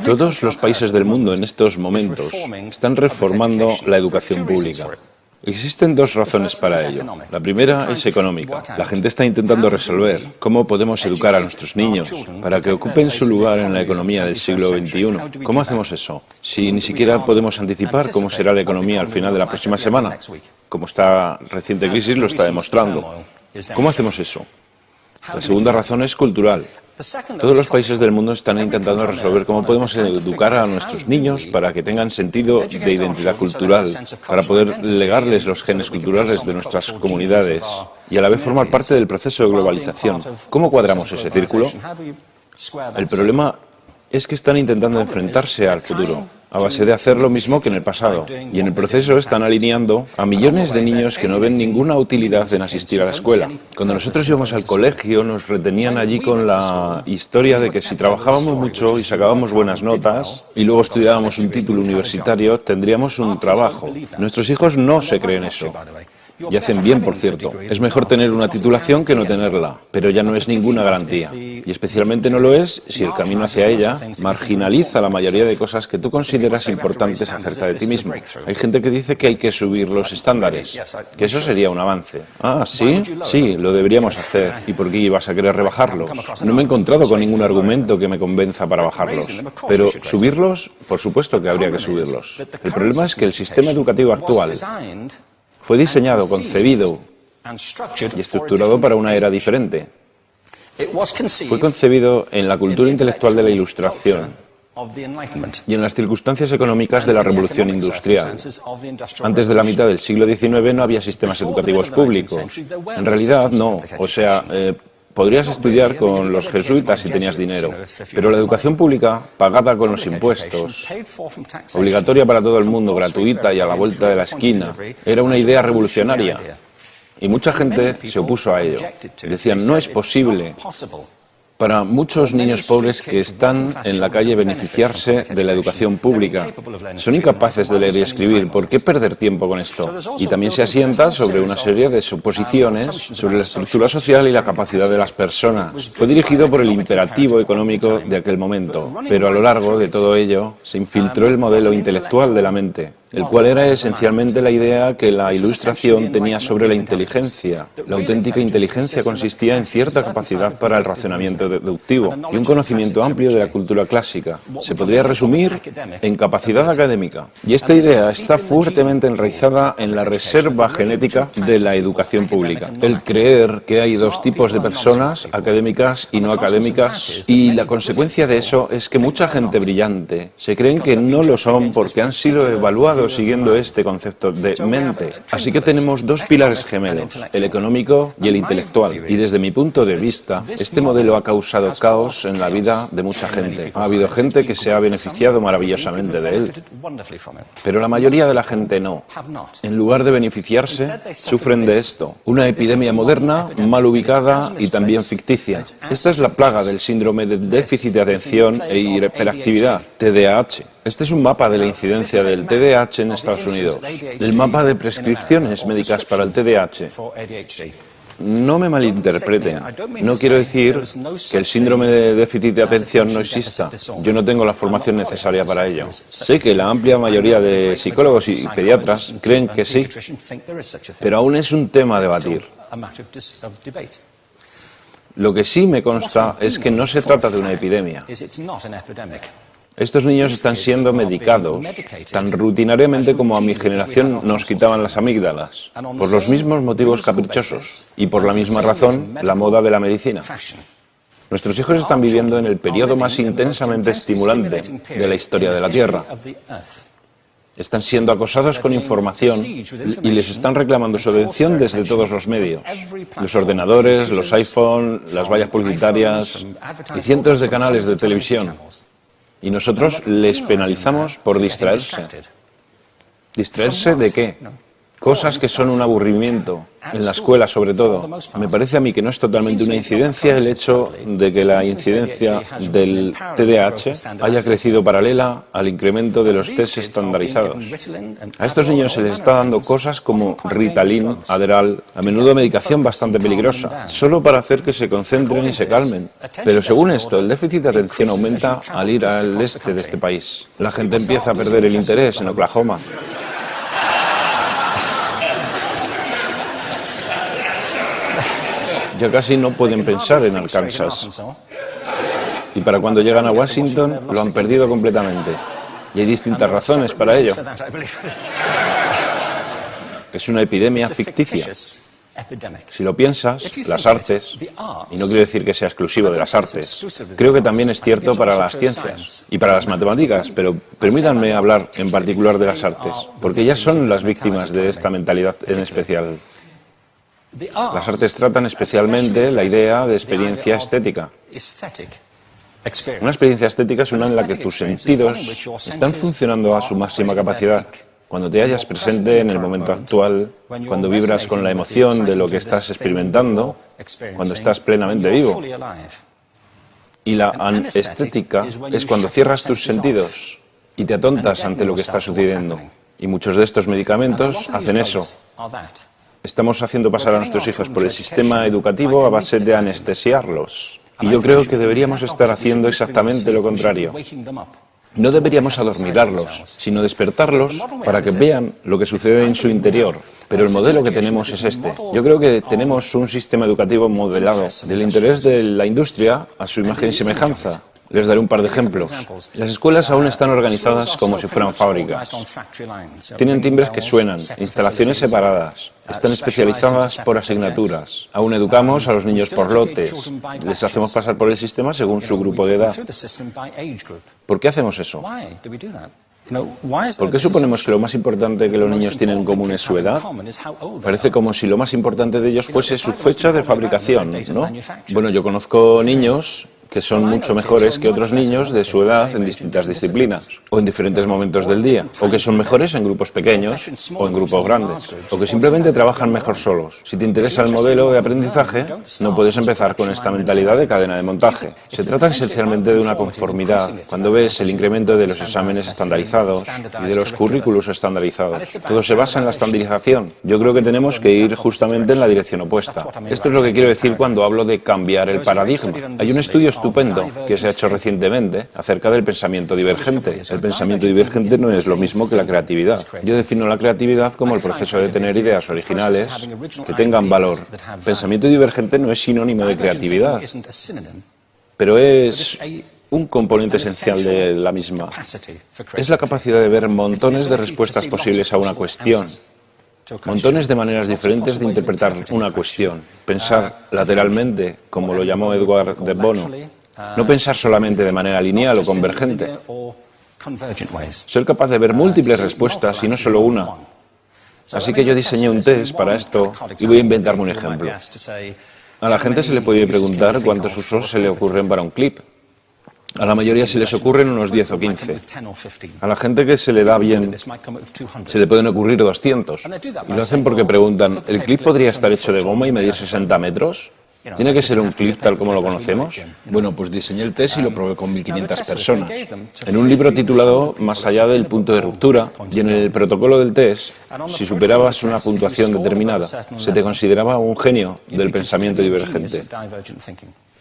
Todos los países del mundo en estos momentos están reformando la educación pública. Existen dos razones para ello. La primera es económica. La gente está intentando resolver cómo podemos educar a nuestros niños para que ocupen su lugar en la economía del siglo XXI. ¿Cómo hacemos eso? Si ni siquiera podemos anticipar cómo será la economía al final de la próxima semana, como esta reciente crisis lo está demostrando. ¿Cómo hacemos eso? La segunda razón es cultural. Todos los países del mundo están intentando resolver cómo podemos educar a nuestros niños para que tengan sentido de identidad cultural, para poder legarles los genes culturales de nuestras comunidades y a la vez formar parte del proceso de globalización. ¿Cómo cuadramos ese círculo? El problema es que están intentando enfrentarse al futuro, a base de hacer lo mismo que en el pasado. Y en el proceso están alineando a millones de niños que no ven ninguna utilidad en asistir a la escuela. Cuando nosotros íbamos al colegio nos retenían allí con la historia de que si trabajábamos mucho y sacábamos buenas notas y luego estudiábamos un título universitario, tendríamos un trabajo. Nuestros hijos no se creen eso. Y hacen bien, por cierto. Es mejor tener una titulación que no tenerla, pero ya no es ninguna garantía. Y especialmente no lo es si el camino hacia ella marginaliza la mayoría de cosas que tú consideras importantes acerca de ti mismo. Hay gente que dice que hay que subir los estándares, que eso sería un avance. Ah, ¿sí? Sí, lo deberíamos hacer. ¿Y por qué ibas a querer rebajarlos? No me he encontrado con ningún argumento que me convenza para bajarlos. Pero subirlos, por supuesto que habría que subirlos. El problema es que el sistema educativo actual fue diseñado, concebido y estructurado para una era diferente. Fue concebido en la cultura intelectual de la Ilustración y en las circunstancias económicas de la Revolución Industrial. Antes de la mitad del siglo XIX no había sistemas educativos públicos. En realidad no. O sea, podrías estudiar con los jesuitas si tenías dinero, pero la educación pública, pagada con los impuestos, obligatoria para todo el mundo, gratuita y a la vuelta de la esquina, era una idea revolucionaria. Y mucha gente se opuso a ello. Decían, no es posible para muchos niños pobres que están en la calle beneficiarse de la educación pública. Son incapaces de leer y escribir. ¿Por qué perder tiempo con esto? Y también se asienta sobre una serie de suposiciones sobre la estructura social y la capacidad de las personas. Fue dirigido por el imperativo económico de aquel momento, pero a lo largo de todo ello se infiltró el modelo intelectual de la mente, el cual era esencialmente la idea que la Ilustración tenía sobre la inteligencia. La auténtica inteligencia consistía en cierta capacidad para el razonamiento deductivo y un conocimiento amplio de la cultura clásica. Se podría resumir en capacidad académica. Y esta idea está fuertemente enraizada en la reserva genética de la educación pública. El creer que hay dos tipos de personas, académicas y no académicas, y la consecuencia de eso es que mucha gente brillante se creen que no lo son porque han sido evaluados siguiendo este concepto de mente. Así que tenemos dos pilares gemelos, el económico y el intelectual. Y desde mi punto de vista, este modelo ha causado caos en la vida de mucha gente. Ha habido gente que se ha beneficiado maravillosamente de él, pero la mayoría de la gente no. En lugar de beneficiarse, sufren de esto. Una epidemia moderna, mal ubicada y también ficticia. Esta es la plaga del síndrome de déficit de atención e hiperactividad, TDAH. Este es un mapa de la incidencia del TDAH en Estados Unidos. El mapa de prescripciones médicas para el TDAH. No me malinterpreten. No quiero decir que el síndrome de déficit de atención no exista. Yo no tengo la formación necesaria para ello. Sé que la amplia mayoría de psicólogos y pediatras creen que sí, pero aún es un tema a debatir. Lo que sí me consta es que no se trata de una epidemia. Estos niños están siendo medicados tan rutinariamente como a mi generación nos quitaban las amígdalas, por los mismos motivos caprichosos y por la misma razón la moda de la medicina. Nuestros hijos están viviendo en el periodo más intensamente estimulante de la historia de la Tierra. Están siendo acosados con información y les están reclamando su atención desde todos los medios. Los ordenadores, los iPhone, las vallas publicitarias y cientos de canales de televisión. Y nosotros les penalizamos por distraerse. ¿Distraerse de qué? Cosas que son un aburrimiento, en la escuela sobre todo. Me parece a mí que no es totalmente una incidencia el hecho de que la incidencia del TDAH haya crecido paralela al incremento de los test estandarizados. A estos niños se les está dando cosas como Ritalin, Adderall, a menudo medicación bastante peligrosa, solo para hacer que se concentren y se calmen. Pero según esto, el déficit de atención aumenta al ir al este de este país. La gente empieza a perder el interés en Oklahoma. Ya casi no pueden pensar en Arkansas. Y para cuando llegan a Washington, lo han perdido completamente. Y hay distintas razones para ello. Es una epidemia ficticia. Si lo piensas, las artes, y no quiero decir que sea exclusivo de las artes, creo que también es cierto para las ciencias y para las matemáticas, pero permítanme hablar en particular de las artes, porque ellas son las víctimas de esta mentalidad en especial. Las artes tratan especialmente la idea de experiencia estética. Una experiencia estética es una en la que tus sentidos están funcionando a su máxima capacidad. Cuando te hallas presente en el momento actual, cuando vibras con la emoción de lo que estás experimentando, cuando estás plenamente vivo. Y la anestética es cuando cierras tus sentidos y te atontas ante lo que está sucediendo. Y muchos de estos medicamentos hacen eso. Estamos haciendo pasar a nuestros hijos por el sistema educativo a base de anestesiarlos. Y yo creo que deberíamos estar haciendo exactamente lo contrario. No deberíamos adormilarlos, sino despertarlos para que vean lo que sucede en su interior. Pero el modelo que tenemos es este. Yo creo que tenemos un sistema educativo modelado del interés de la industria a su imagen y semejanza. Les daré un par de ejemplos. Las escuelas aún están organizadas como si fueran fábricas. Tienen timbres que suenan, instalaciones separadas, están especializadas por asignaturas. Aún educamos a los niños por lotes. Les hacemos pasar por el sistema según su grupo de edad. ¿Por qué hacemos eso? ¿Por qué suponemos que lo más importante que los niños tienen en común es su edad? Parece como si lo más importante de ellos fuese su fecha de fabricación, ¿no? Bueno, yo conozco niños que son mucho mejores que otros niños de su edad en distintas disciplinas, o en diferentes momentos del día, o que son mejores en grupos pequeños, o en grupos grandes, o que simplemente trabajan mejor solos. Si te interesa el modelo de aprendizaje, no puedes empezar con esta mentalidad de cadena de montaje. Se trata esencialmente de una conformidad. Cuando ves el incremento de los exámenes estandarizados y de los currículos estandarizados, todo se basa en la estandarización. Yo creo que tenemos que ir justamente en la dirección opuesta. Esto es lo que quiero decir cuando hablo de cambiar el paradigma. Hay un estudio estupendo que se ha hecho recientemente acerca del pensamiento divergente. El pensamiento divergente no es lo mismo que la creatividad. Yo defino la creatividad como el proceso de tener ideas originales que tengan valor. Pensamiento divergente no es sinónimo de creatividad, pero es un componente esencial de la misma. Es la capacidad de ver montones de respuestas posibles a una cuestión. Montones de maneras diferentes de interpretar una cuestión. Pensar lateralmente, como lo llamó Edward de Bono. No pensar solamente de manera lineal o convergente. Ser capaz de ver múltiples respuestas y no solo una. Así que yo diseñé un test para esto y voy a inventarme un ejemplo. A la gente se le puede preguntar cuántos usos se le ocurren para un clip. A la mayoría se les ocurren unos 10 o 15. A la gente que se le da bien se le pueden ocurrir 200. Y lo hacen porque preguntan, ¿el clip podría estar hecho de goma y medir 60 metros? ¿Tiene que ser un clip tal como lo conocemos? Bueno, pues diseñé el test y lo probé con 1.500 personas. En un libro titulado Más allá del punto de ruptura, y en el protocolo del test, si superabas una puntuación determinada, se te consideraba un genio del pensamiento divergente.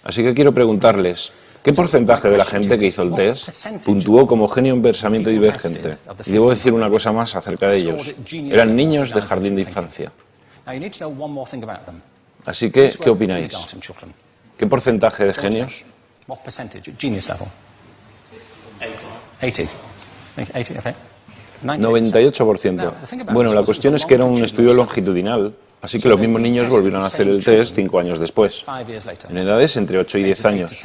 Así que quiero preguntarles, ¿qué porcentaje de la gente que hizo el test puntuó como genio en pensamiento divergente? Y debo decir una cosa más acerca de ellos. Eran niños de jardín de infancia. Así que, ¿qué opináis? ¿Qué porcentaje de genios? 98%. Bueno, la cuestión es que era un estudio longitudinal, así que los mismos niños volvieron a hacer el test 5 años después, en edades entre 8 y 10 años.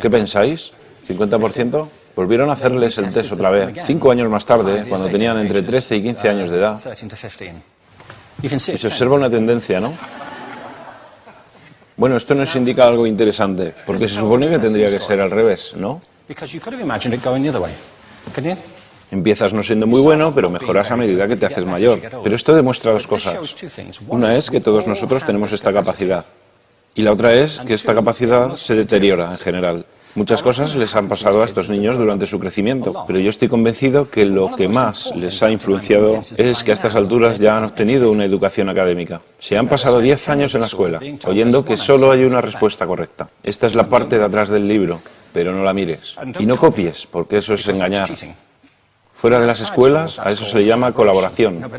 ¿Qué pensáis? ¿50%? Volvieron a hacerles el test otra vez, 5 años más tarde, cuando tenían entre 13 y 15 años de edad. Y se observa una tendencia, ¿no? Bueno, esto nos indica algo interesante, porque se supone que tendría que ser al revés, ¿no? Empiezas no siendo muy bueno, pero mejoras a medida que te haces mayor. Pero esto demuestra dos cosas. Una es que todos nosotros tenemos esta capacidad. Y la otra es que esta capacidad se deteriora en general. Muchas cosas les han pasado a estos niños durante su crecimiento, pero yo estoy convencido que lo que más les ha influenciado es que a estas alturas ya han obtenido una educación académica. Se han pasado 10 años en la escuela, oyendo que solo hay una respuesta correcta. Esta es la parte de atrás del libro, pero no la mires. Y no copies, porque eso es engañar. Fuera de las escuelas, a eso se le llama colaboración.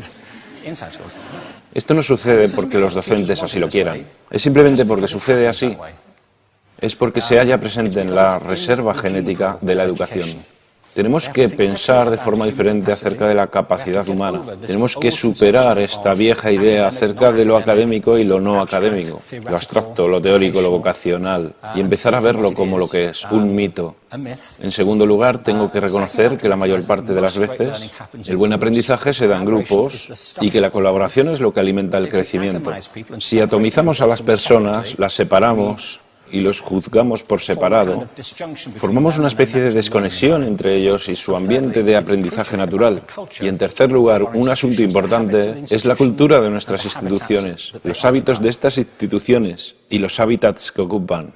Esto no sucede porque los docentes así lo quieran. Es simplemente porque sucede así. Es porque se halla presente en la reserva genética de la educación. Tenemos que pensar de forma diferente acerca de la capacidad humana. Tenemos que superar esta vieja idea acerca de lo académico y lo no académico, lo abstracto, lo teórico, lo vocacional, y empezar a verlo como lo que es, un mito. En segundo lugar, tengo que reconocer que la mayor parte de las veces el buen aprendizaje se da en grupos y que la colaboración es lo que alimenta el crecimiento. Si atomizamos a las personas, las separamos y los juzgamos por separado, formamos una especie de desconexión entre ellos y su ambiente de aprendizaje natural. Y en tercer lugar, un asunto importante es la cultura de nuestras instituciones, los hábitos de estas instituciones y los hábitats que ocupan.